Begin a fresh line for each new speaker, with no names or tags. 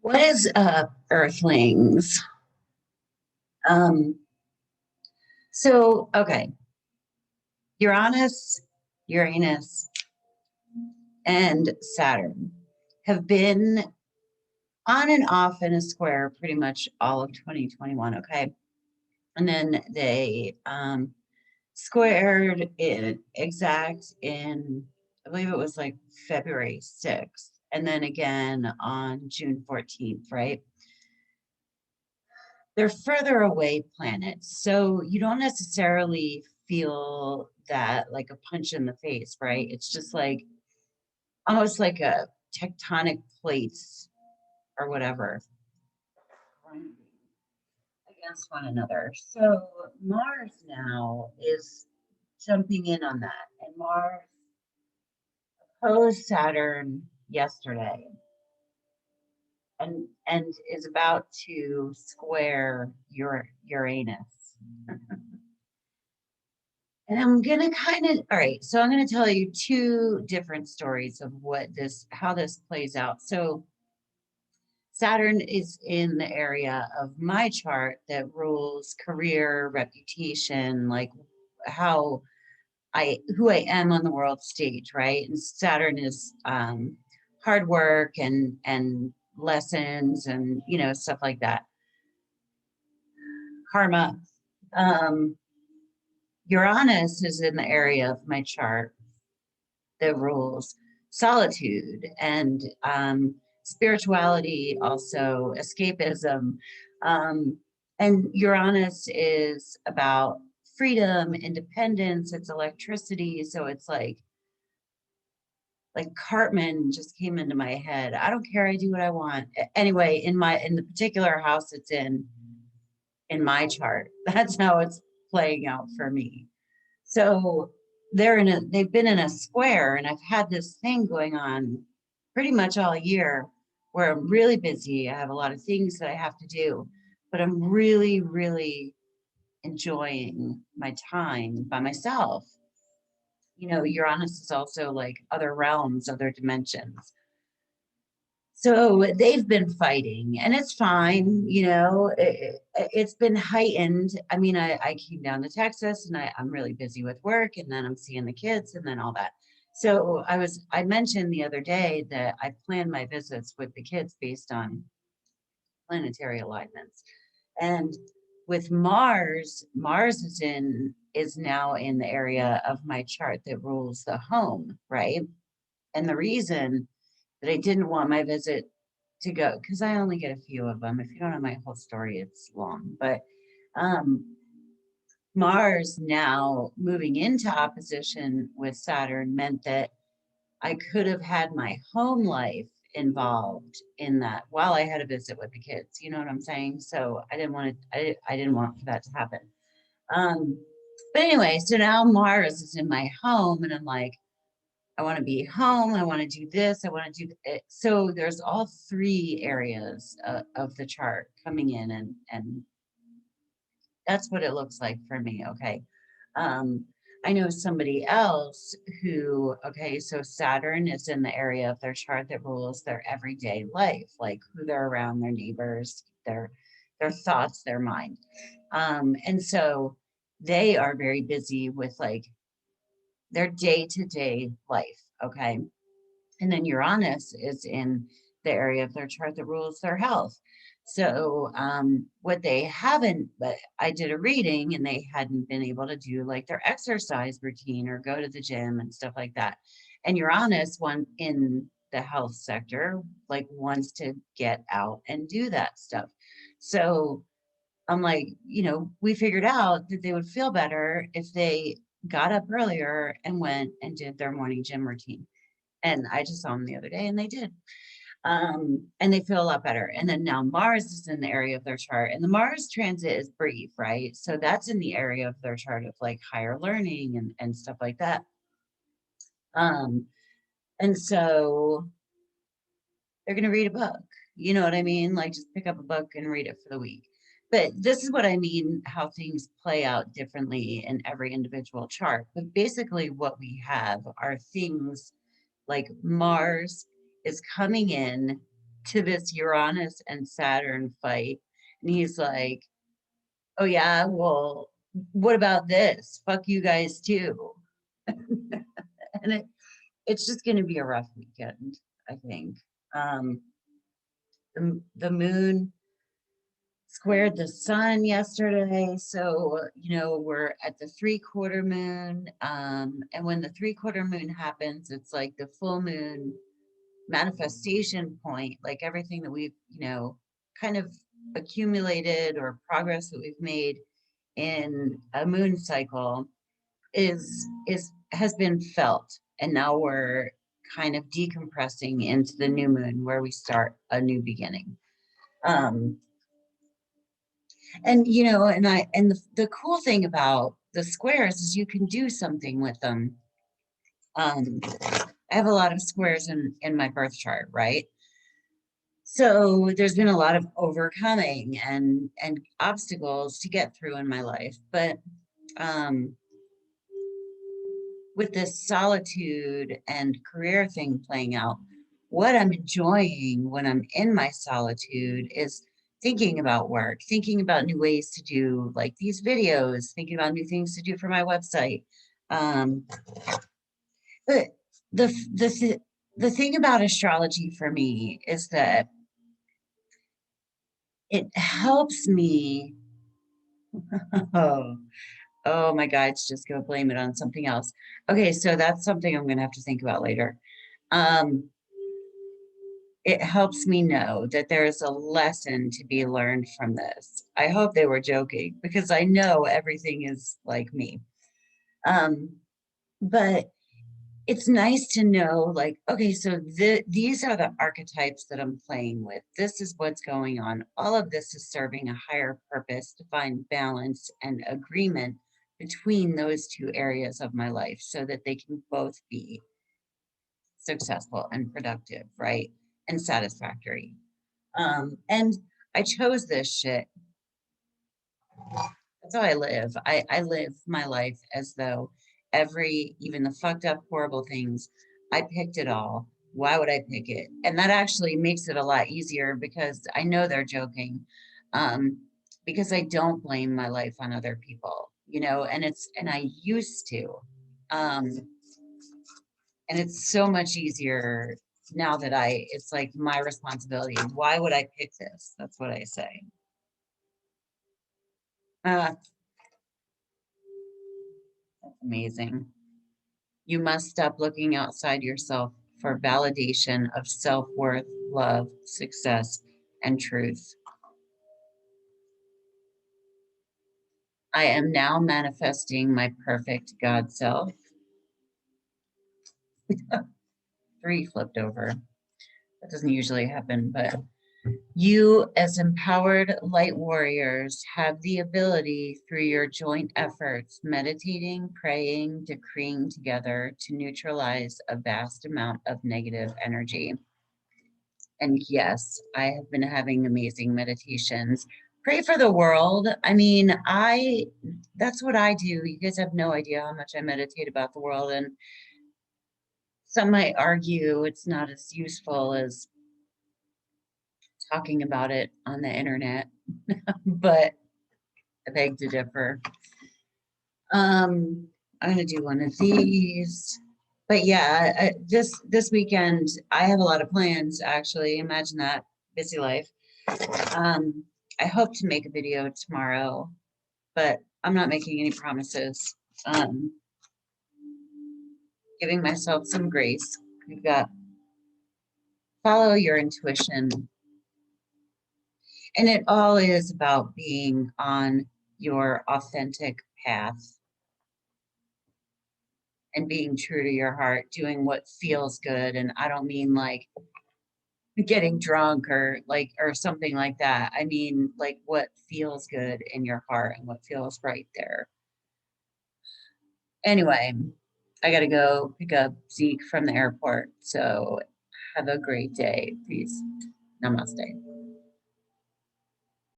What is up, Earthlings? Um, okay, Uranus, Uranus, and Saturn have been on and off in a square pretty much all of 2021, okay? And then they squared it exact in, I believe it was like February 6th, and then again on June 14th, right? They're further away planets, so you don't necessarily feel that like a punch in the face, right? It's just like almost like a tectonic plates or whatever against one another. So Mars now is jumping in on that, and Mars opposed Saturn yesterday and is about to square Uranus. And I'm gonna kind of, all right, so I'm gonna tell you two different stories of how this plays out. So Saturn is in the area of my chart that rules career, reputation, like how who I am on the world stage, right? And Saturn is hard work and lessons and stuff like that, karma. Um, Uranus is in the area of my chart that rules solitude and spirituality, also escapism. Um, and Uranus is about freedom, independence, it's electricity. So it's like Cartman just came into my head. I don't care, I do what I want. Anyway, in the particular house it's in my chart, that's how it's playing out for me. So they've been in a square, and I've had this thing going on pretty much all year where I'm really busy. I have a lot of things that I have to do, but I'm really, really enjoying my time by myself. Uranus is also like other realms, other dimensions. So they've been fighting, and it's fine. It's been heightened. I mean, I came down to Texas, and I'm really busy with work, and then I'm seeing the kids, and then all that. So I mentioned the other day that I plan my visits with the kids based on planetary alignments. And with Mars is now in the area of my chart that rules the home, right? And the reason that I didn't want my visit to go, because I only get a few of them. If you don't know my whole story, it's long. But um, Mars now moving into opposition with Saturn meant that I could have had my home life involved in that while I had a visit with the kids. You know what I'm saying? So I didn't want for that to happen. Um, but anyway, so now Mars is in my home, and I'm like, I want to be home. I want to do this. I want to do it. So there's all three areas of the chart coming in, and that's what it looks like for me. Okay. Um, I know somebody else who, okay, so Saturn is in the area of their chart that rules their everyday life, like who they're around, their neighbors, their thoughts, their mind. And so they are very busy with like their day-to-day life. Okay. And then Uranus is in the area of their chart that rules their health. So what they haven't, but I did a reading and they hadn't been able to do like their exercise routine or go to the gym and stuff like that. And Uranus, one in the health sector, like wants to get out and do that stuff. So I'm like, we figured out that they would feel better if they got up earlier and went and did their morning gym routine. And I just saw them the other day and they did. And they feel a lot better. And then now Mars is in the area of their chart, and the Mars transit is brief, right? So that's in the area of their chart of like higher learning and stuff like that. Um, and so they're going to read a book. You know what I mean? Like just pick up a book and read it for the week. But this is what I mean, how things play out differently in every individual chart. But basically, what we have are things like Mars is coming in to this Uranus and Saturn fight. And he's like, oh yeah, well, what about this? Fuck you guys too. And it's just going to be a rough weekend, I think. Um, the moon squared the sun yesterday. So, you know, we're at the 3/4 moon. And when the 3/4 moon happens, it's like the full moon manifestation point, like everything that we've, you know, kind of accumulated or progress that we've made in a moon cycle is has been felt. And now we're kind of decompressing into the new moon where we start a new beginning. Um, and you know, and the cool thing about the squares is you can do something with them. I have a lot of squares in my birth chart, right? So there's been a lot of overcoming and obstacles to get through in my life, but um, with this solitude and career thing playing out, what I'm enjoying when I'm in my solitude is thinking about work, thinking about new ways to do like these videos, thinking about new things to do for my website. Um, but the thing about astrology for me is that it helps me. Oh, oh my God, it's just gonna blame it on something else. Okay, so that's something I'm gonna have to think about later. Um, it helps me know that there is a lesson to be learned from this. I hope they were joking because I know everything is like me. Um, but it's nice to know, like, okay, so these are the archetypes that I'm playing with. This is what's going on. All of this is serving a higher purpose to find balance and agreement between those two areas of my life so that they can both be successful and productive, right? And satisfactory. And I chose this shit. That's how I live. I live my life as though even the fucked up, horrible things, I picked it all. Why would I pick it? And that actually makes it a lot easier because I know they're joking. Um, because I don't blame my life on other people, you know, and I used to. Um, and it's so much easier now that it's like my responsibility. Why would I pick this? That's what I say. Uh, that's amazing. You must stop looking outside yourself for validation of self-worth, love, success, and truth. I am now manifesting my perfect God self. 3 flipped over. That doesn't usually happen, but you, as empowered light warriors, have the ability through your joint efforts, meditating, praying, decreeing together to neutralize a vast amount of negative energy. And yes, I have been having amazing meditations. Pray for the world. I mean, that's what I do. You guys have no idea how much I meditate about the world. And some might argue it's not as useful as talking about it on the internet, but I beg to differ. I'm gonna do one of these. But yeah, this weekend I have a lot of plans actually. Imagine that, busy life. Um, I hope to make a video tomorrow, but I'm not making any promises. Um, Giving myself some grace. We've got follow your intuition. And it all is about being on your authentic path and being true to your heart, doing what feels good. And I don't mean like getting drunk or something like that. I mean like what feels good in your heart and what feels right there. Anyway, I gotta go pick up Zeke from the airport. So have a great day. Peace. Namaste.